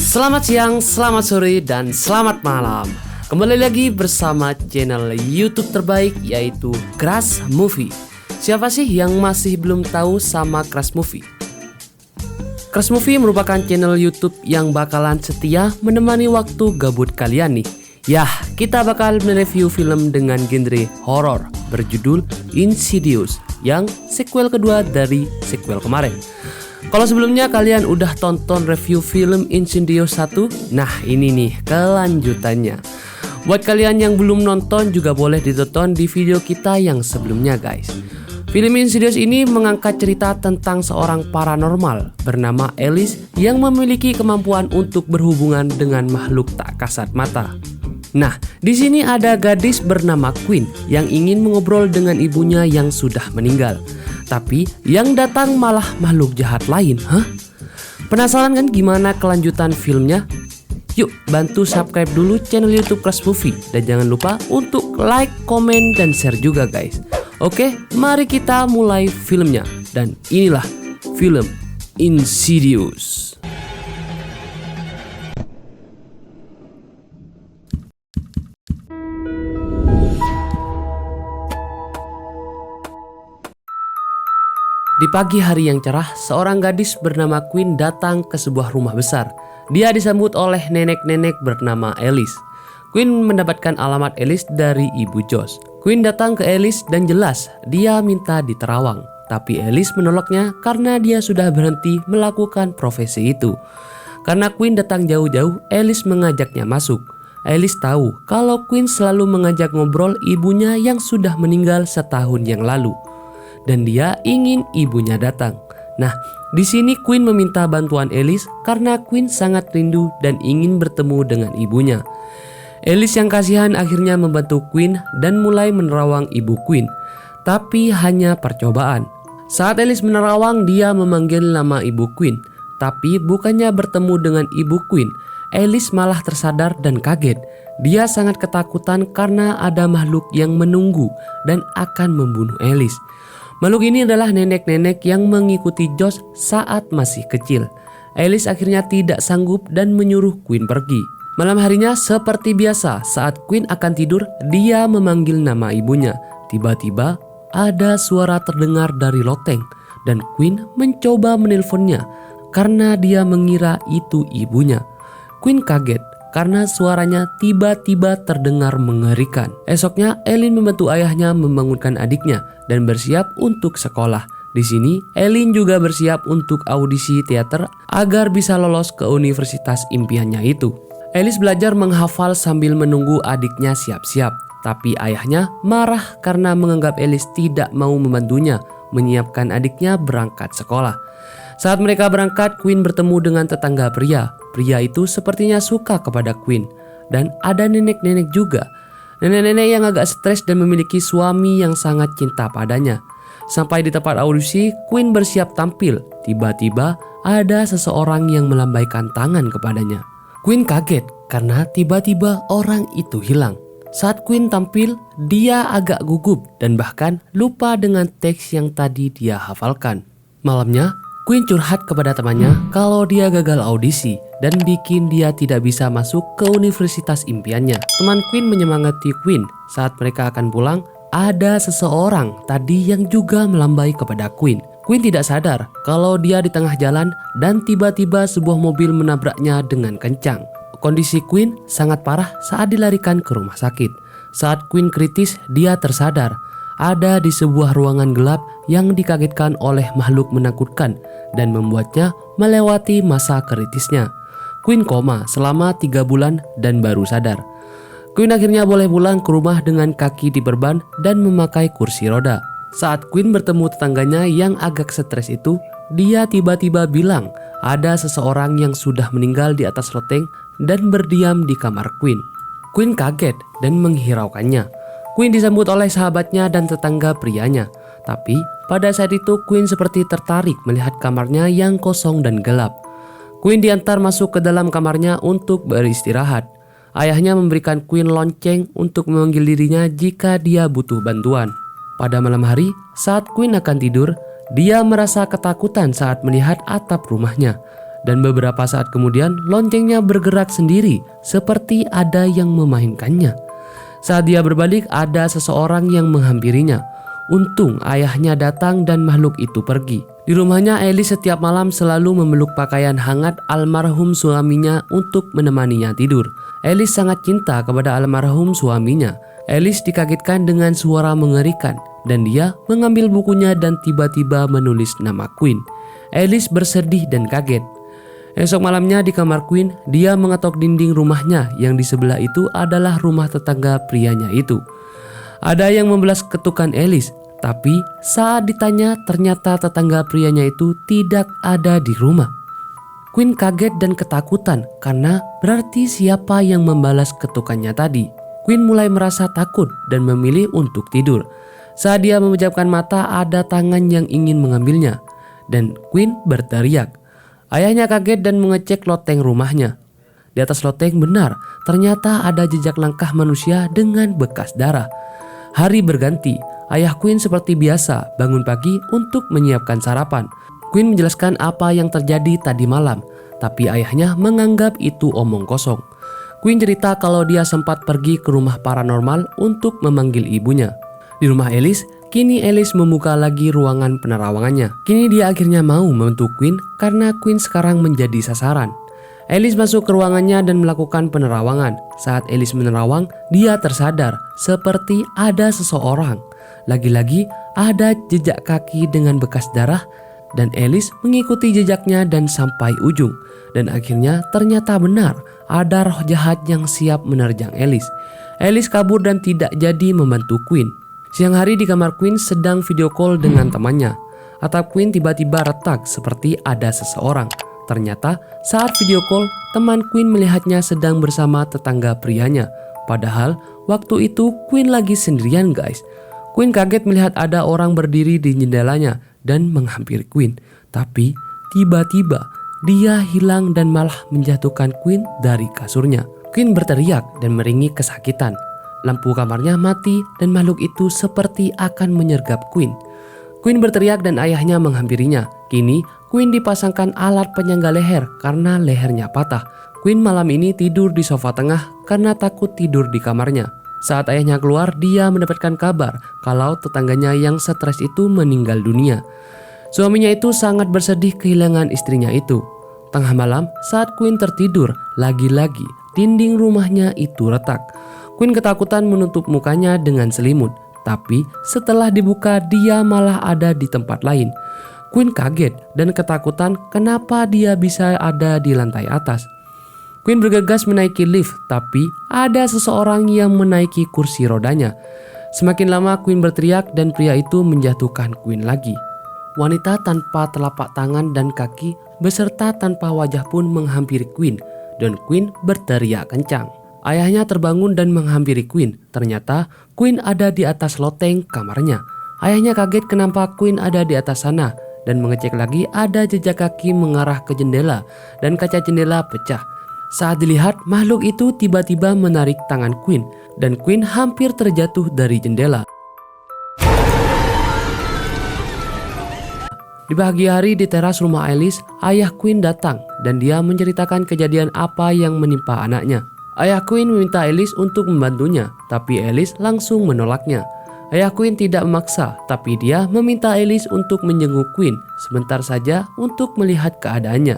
Selamat siang, selamat sore, dan selamat malam. Kembali lagi bersama channel YouTube terbaik yaitu Crush Movie. Siapa sih yang masih belum tahu sama Crush Movie? Crush Movie merupakan channel YouTube yang bakalan setia menemani waktu gabut kalian nih. Yah, kita bakal mereview film dengan genre horor berjudul Insidious yang sequel kedua dari sequel kemarin. Kalau sebelumnya kalian udah tonton review film Insidious 1, nah ini nih kelanjutannya. Buat kalian yang belum nonton juga boleh ditonton di video kita yang sebelumnya guys. Film Insidious ini mengangkat cerita tentang seorang paranormal bernama Alice yang memiliki kemampuan untuk berhubungan dengan makhluk tak kasat mata. Nah, di sini ada gadis bernama Queen yang ingin mengobrol dengan ibunya yang sudah meninggal. Tapi yang datang malah makhluk jahat lain, hah? Penasaran kan gimana kelanjutan filmnya? Yuk bantu subscribe dulu channel YouTube Crush Movie dan jangan lupa untuk like, komen, dan share juga guys. Oke, mari kita mulai filmnya. Dan inilah film Insidious. Di pagi hari yang cerah, seorang gadis bernama Queen datang ke sebuah rumah besar. Dia disambut oleh nenek-nenek bernama Alice. Queen mendapatkan alamat Alice dari ibu Josh. Queen datang ke Alice dan jelas dia minta diterawang. Tapi Alice menolaknya karena dia sudah berhenti melakukan profesi itu. Karena Queen datang jauh-jauh, Alice mengajaknya masuk. Alice tahu kalau Queen selalu mengajak ngobrol ibunya yang sudah meninggal setahun yang lalu. Dan dia ingin ibunya datang. Nah, di sini Queen meminta bantuan Alice karena Queen sangat rindu dan ingin bertemu dengan ibunya. Alice yang kasihan akhirnya membantu Queen dan mulai menerawang ibu Queen. Tapi hanya percobaan. Saat Alice menerawang, dia memanggil nama ibu Queen. Tapi bukannya bertemu dengan ibu Queen, Alice malah tersadar dan kaget. Dia sangat ketakutan karena ada makhluk yang menunggu dan akan membunuh Alice. Makhluk ini adalah nenek-nenek yang mengikuti Josh saat masih kecil. Alice akhirnya tidak sanggup dan menyuruh Queen pergi. Malam harinya seperti biasa, saat Queen akan tidur, dia memanggil nama ibunya. Tiba-tiba ada suara terdengar dari loteng dan Queen mencoba menelponnya karena dia mengira itu ibunya. Queen kaget karena suaranya tiba-tiba terdengar mengerikan. Esoknya, Eileen membantu ayahnya membangunkan adiknya dan bersiap untuk sekolah. Di sini, Eileen juga bersiap untuk audisi teater agar bisa lolos ke universitas impiannya itu. Alice belajar menghafal sambil menunggu adiknya siap-siap. Tapi ayahnya marah karena menganggap Alice tidak mau membantunya menyiapkan adiknya berangkat sekolah. Saat mereka berangkat, Queen bertemu dengan tetangga pria. Pria itu sepertinya suka kepada Queen. Dan ada nenek-nenek juga. Nenek-nenek yang agak stres dan memiliki suami yang sangat cinta padanya. Sampai di tempat audisi, Queen bersiap tampil. Tiba-tiba ada seseorang yang melambaikan tangan kepadanya. Queen kaget karena tiba-tiba orang itu hilang. Saat Queen tampil, dia agak gugup dan bahkan lupa dengan teks yang tadi dia hafalkan. Malamnya, Queen curhat kepada temannya kalau dia gagal audisi dan bikin dia tidak bisa masuk ke universitas impiannya. Teman Queen menyemangati Queen. Saat mereka akan pulang, ada seseorang tadi yang juga melambai kepada Queen. Queen tidak sadar kalau dia di tengah jalan dan tiba-tiba sebuah mobil menabraknya dengan kencang. Kondisi Queen sangat parah saat dilarikan ke rumah sakit. Saat Queen kritis, dia tersadar ada di sebuah ruangan gelap yang dikagetkan oleh makhluk menakutkan dan membuatnya melewati masa kritisnya. Queen koma selama 3 bulan dan baru sadar. Queen akhirnya boleh pulang ke rumah dengan kaki diperban dan memakai kursi roda. Saat Queen bertemu tetangganya yang agak stres itu, dia tiba-tiba bilang ada seseorang yang sudah meninggal di atas loteng dan berdiam di kamar Queen. Queen kaget dan menghiraukannya. Queen disambut oleh sahabatnya dan tetangga prianya. Tapi pada saat itu Queen seperti tertarik melihat kamarnya yang kosong dan gelap. Queen diantar masuk ke dalam kamarnya untuk beristirahat. Ayahnya memberikan Queen lonceng untuk memanggil dirinya jika dia butuh bantuan. Pada malam hari, saat Queen akan tidur, dia merasa ketakutan saat melihat atap rumahnya. Dan beberapa saat kemudian loncengnya bergerak sendiri seperti ada yang memainkannya. Saat dia berbalik, ada seseorang yang menghampirinya. Untung ayahnya datang dan makhluk itu pergi. Di rumahnya, Alice setiap malam selalu memeluk pakaian hangat almarhum suaminya untuk menemaninya tidur. Alice sangat cinta kepada almarhum suaminya. Alice dikagetkan dengan suara mengerikan dan dia mengambil bukunya dan tiba-tiba menulis nama Quinn. Alice bersedih dan kaget. Esok malamnya di kamar Quinn, dia mengetok dinding rumahnya yang di sebelah itu adalah rumah tetangga prianya itu. Ada yang membelas ketukan Alice, tapi saat ditanya ternyata tetangga prianya itu tidak ada di rumah. Quinn kaget dan ketakutan karena berarti siapa yang membalas ketukannya tadi. Quinn mulai merasa takut dan memilih untuk tidur. Saat dia memejamkan mata, ada tangan yang ingin mengambilnya dan Quinn berteriak. Ayahnya kaget dan mengecek loteng rumahnya. Di atas loteng benar ternyata ada jejak langkah manusia dengan bekas darah. Hari berganti, ayah Quinn seperti biasa bangun pagi untuk menyiapkan sarapan. Quinn menjelaskan apa yang terjadi tadi malam, tapi ayahnya menganggap itu omong kosong. Quinn cerita kalau dia sempat pergi ke rumah paranormal untuk memanggil ibunya. Di rumah Alice, kini Alice membuka lagi ruangan penerawangannya. Kini dia akhirnya mau membantu Quinn karena Quinn sekarang menjadi sasaran. Alice masuk ke ruangannya dan melakukan penerawangan. Saat Alice menerawang, dia tersadar seperti ada seseorang. Lagi-lagi ada jejak kaki dengan bekas darah dan Alice mengikuti jejaknya dan sampai ujung. Dan akhirnya ternyata benar ada roh jahat yang siap menerjang Alice. Alice kabur dan tidak jadi membantu Quinn. Siang hari di kamar Quinn sedang video call dengan temannya. Atap Quinn tiba-tiba retak seperti ada seseorang. Ternyata saat video call, teman Quinn melihatnya sedang bersama tetangga prianya. Padahal waktu itu Quinn lagi sendirian guys. Quinn kaget melihat ada orang berdiri di jendelanya dan menghampiri Quinn. Tapi tiba-tiba dia hilang dan malah menjatuhkan Quinn dari kasurnya. Quinn berteriak dan meringik kesakitan. Lampu kamarnya mati dan makhluk itu seperti akan menyergap Quinn. Quinn berteriak dan ayahnya menghampirinya. Kini Quinn dipasangkan alat penyangga leher karena lehernya patah. Quinn malam ini tidur di sofa tengah karena takut tidur di kamarnya. Saat ayahnya keluar, dia mendapatkan kabar kalau tetangganya yang stres itu meninggal dunia. Suaminya itu sangat bersedih kehilangan istrinya itu. Tengah malam saat Quinn tertidur, lagi-lagi dinding rumahnya itu retak. Quinn ketakutan menutup mukanya dengan selimut. Tapi setelah dibuka, dia malah ada di tempat lain. Quinn kaget dan ketakutan kenapa dia bisa ada di lantai atas. Quinn bergegas menaiki lift, tapi ada seseorang yang menaiki kursi rodanya. Semakin lama Quinn berteriak dan pria itu menjatuhkan Quinn lagi. Wanita tanpa telapak tangan dan kaki beserta tanpa wajah pun menghampiri Quinn dan Quinn berteriak kencang. Ayahnya terbangun dan menghampiri Quinn. Ternyata Quinn ada di atas loteng kamarnya. Ayahnya kaget kenapa Quinn ada di atas sana dan mengecek lagi ada jejak kaki mengarah ke jendela dan kaca jendela pecah. Saat dilihat, makhluk itu tiba-tiba menarik tangan Quinn dan Quinn hampir terjatuh dari jendela. Di pagi hari di teras rumah Alice, ayah Quinn datang dan dia menceritakan kejadian apa yang menimpa anaknya. Ayah Quinn meminta Alice untuk membantunya, tapi Alice langsung menolaknya. Ayah Quinn tidak memaksa, tapi dia meminta Alice untuk menjenguk Quinn sebentar saja untuk melihat keadaannya.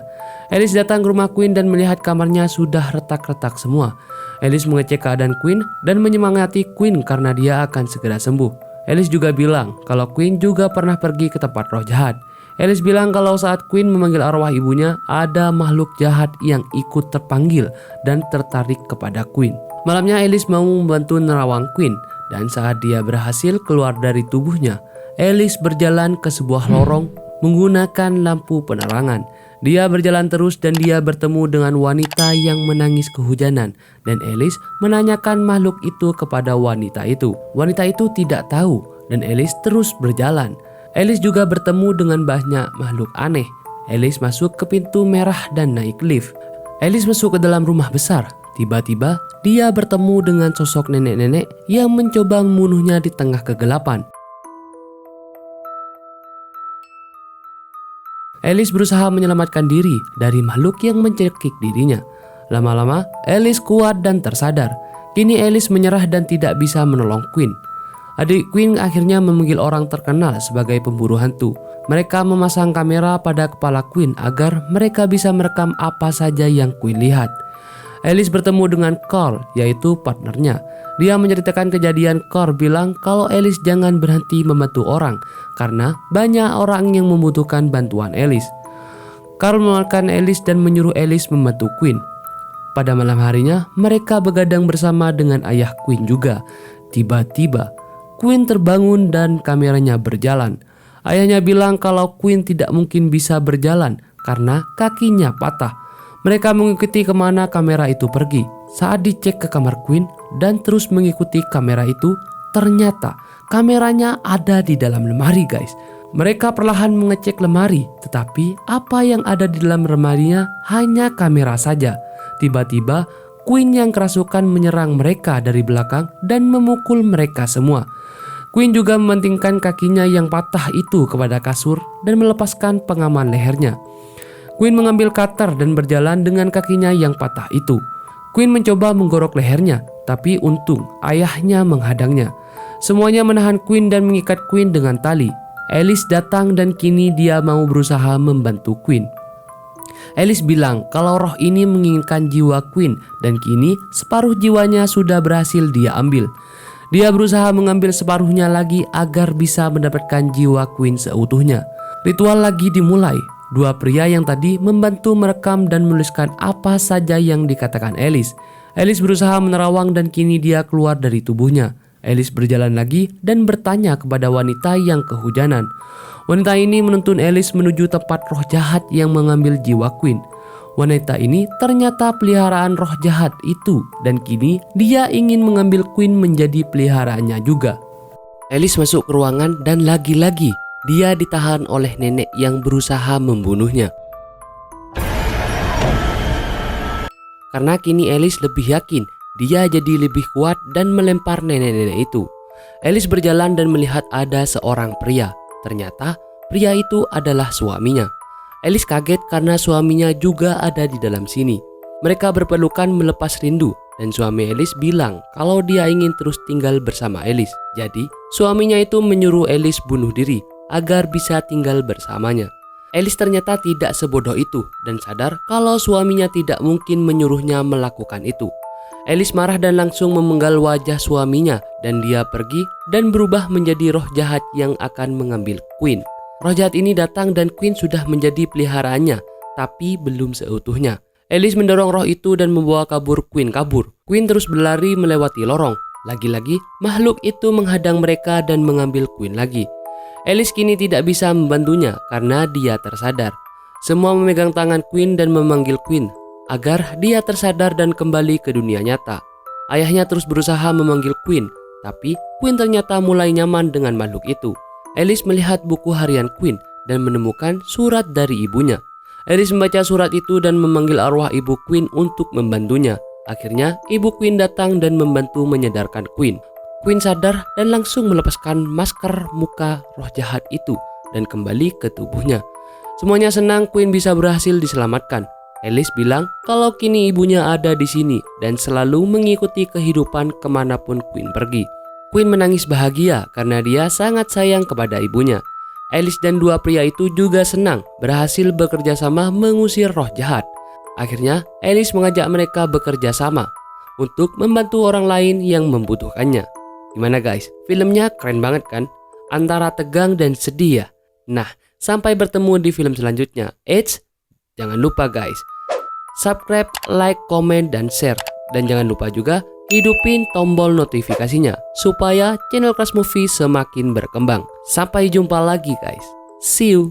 Alice datang ke rumah Quinn dan melihat kamarnya sudah retak-retak semua. Alice mengecek keadaan Quinn dan menyemangati Quinn karena dia akan segera sembuh. Alice juga bilang kalau Quinn juga pernah pergi ke tempat roh jahat. Alice bilang kalau saat Quinn memanggil arwah ibunya, ada makhluk jahat yang ikut terpanggil dan tertarik kepada Quinn. Malamnya Alice mau membantu nerawang Quinn, dan saat dia berhasil keluar dari tubuhnya, Alice berjalan ke sebuah lorong menggunakan lampu penerangan. Dia berjalan terus dan dia bertemu dengan wanita yang menangis kehujanan, dan Alice menanyakan makhluk itu kepada wanita itu. Wanita itu tidak tahu dan Alice terus berjalan. Alice juga bertemu dengan banyak makhluk aneh. Alice masuk ke pintu merah dan naik lift. Alice masuk ke dalam rumah besar. Tiba-tiba dia bertemu dengan sosok nenek-nenek yang mencoba membunuhnya di tengah kegelapan. Alice berusaha menyelamatkan diri dari makhluk yang mencekik dirinya. Lama-lama, Alice kuat dan tersadar. Kini Alice menyerah dan tidak bisa menolong Queen. Adik Queen akhirnya memanggil orang terkenal sebagai pemburu hantu. Mereka memasang kamera pada kepala Queen agar mereka bisa merekam apa saja yang Queen lihat. Alice bertemu dengan Carl, yaitu partnernya. Dia menceritakan kejadian. Carl bilang kalau Alice jangan berhenti membantu orang karena banyak orang yang membutuhkan bantuan Alice. Carl mengeluarkan Alice dan menyuruh Alice membantu Queen. Pada malam harinya, mereka begadang bersama dengan ayah Queen juga. Tiba-tiba, Queen terbangun dan kameranya berjalan. Ayahnya bilang kalau Queen tidak mungkin bisa berjalan karena kakinya patah. Mereka mengikuti kemana kamera itu pergi. Saat dicek ke kamar Queen dan terus mengikuti kamera itu, ternyata kameranya ada di dalam lemari, guys. Mereka perlahan mengecek lemari, tetapi apa yang ada di dalam lemarinya hanya kamera saja. Tiba-tiba Queen yang kerasukan menyerang mereka dari belakang dan memukul mereka semua. Queen juga mementingkan kakinya yang patah itu kepada kasur dan melepaskan pengaman lehernya. Queen mengambil cutter dan berjalan dengan kakinya yang patah itu. Queen mencoba menggorok lehernya, tapi untung ayahnya menghadangnya. Semuanya menahan Queen dan mengikat Queen dengan tali. Alice datang dan kini dia mau berusaha membantu Queen. Alice bilang kalau roh ini menginginkan jiwa Queen dan kini separuh jiwanya sudah berhasil dia ambil. Dia berusaha mengambil separuhnya lagi agar bisa mendapatkan jiwa Queen seutuhnya. Ritual lagi dimulai. Dua pria yang tadi membantu merekam dan menuliskan apa saja yang dikatakan Alice. Alice berusaha menerawang dan kini dia keluar dari tubuhnya. Alice berjalan lagi dan bertanya kepada wanita yang kehujanan. Wanita ini menuntun Alice menuju tempat roh jahat yang mengambil jiwa Queen. Wanita ini ternyata peliharaan roh jahat itu dan kini dia ingin mengambil Queen menjadi peliharaannya juga. Alice masuk ke ruangan dan lagi-lagi dia ditahan oleh nenek yang berusaha membunuhnya. Karena kini Alice lebih yakin dia jadi lebih kuat dan melempar nenek-nenek itu. Alice berjalan dan melihat ada seorang pria. Ternyata pria itu adalah suaminya. Alice kaget karena suaminya juga ada di dalam sini. Mereka berpelukan melepas rindu dan suami Alice bilang kalau dia ingin terus tinggal bersama Alice. Jadi suaminya itu menyuruh Alice bunuh diri agar bisa tinggal bersamanya. Alice ternyata tidak sebodoh itu dan sadar kalau suaminya tidak mungkin menyuruhnya melakukan itu. Alice marah dan langsung memenggal wajah suaminya dan dia pergi dan berubah menjadi roh jahat yang akan mengambil Queen. Roh jahat ini datang dan Queen sudah menjadi peliharaannya, tapi belum seutuhnya. Alice mendorong roh itu dan membawa kabur Queen kabur. Queen terus berlari melewati lorong. Lagi-lagi makhluk itu menghadang mereka dan mengambil Queen lagi. Alice kini tidak bisa membantunya karena dia tersadar. Semua memegang tangan Queen dan memanggil Queen agar dia tersadar dan kembali ke dunia nyata. Ayahnya terus berusaha memanggil Queen, tapi Queen ternyata mulai nyaman dengan makhluk itu. Alice melihat buku harian Queen dan menemukan surat dari ibunya. Alice membaca surat itu dan memanggil arwah ibu Queen untuk membantunya. Akhirnya ibu Queen datang dan membantu menyadarkan Queen. Queen sadar dan langsung melepaskan masker muka roh jahat itu dan kembali ke tubuhnya. Semuanya senang Queen bisa berhasil diselamatkan. Alice bilang kalau kini ibunya ada di sini dan selalu mengikuti kehidupan kemanapun Queen pergi. Queen menangis bahagia karena dia sangat sayang kepada ibunya. Alice dan dua pria itu juga senang berhasil bekerja sama mengusir roh jahat. Akhirnya Alice mengajak mereka bekerja sama untuk membantu orang lain yang membutuhkannya. Gimana guys? Filmnya keren banget kan? Antara tegang dan sedih ya. Nah, sampai bertemu di film selanjutnya. Jangan lupa guys, subscribe, like, komen, dan share. Dan jangan lupa juga hidupin tombol notifikasinya supaya channel Crush Movie semakin berkembang. Sampai jumpa lagi guys. See you.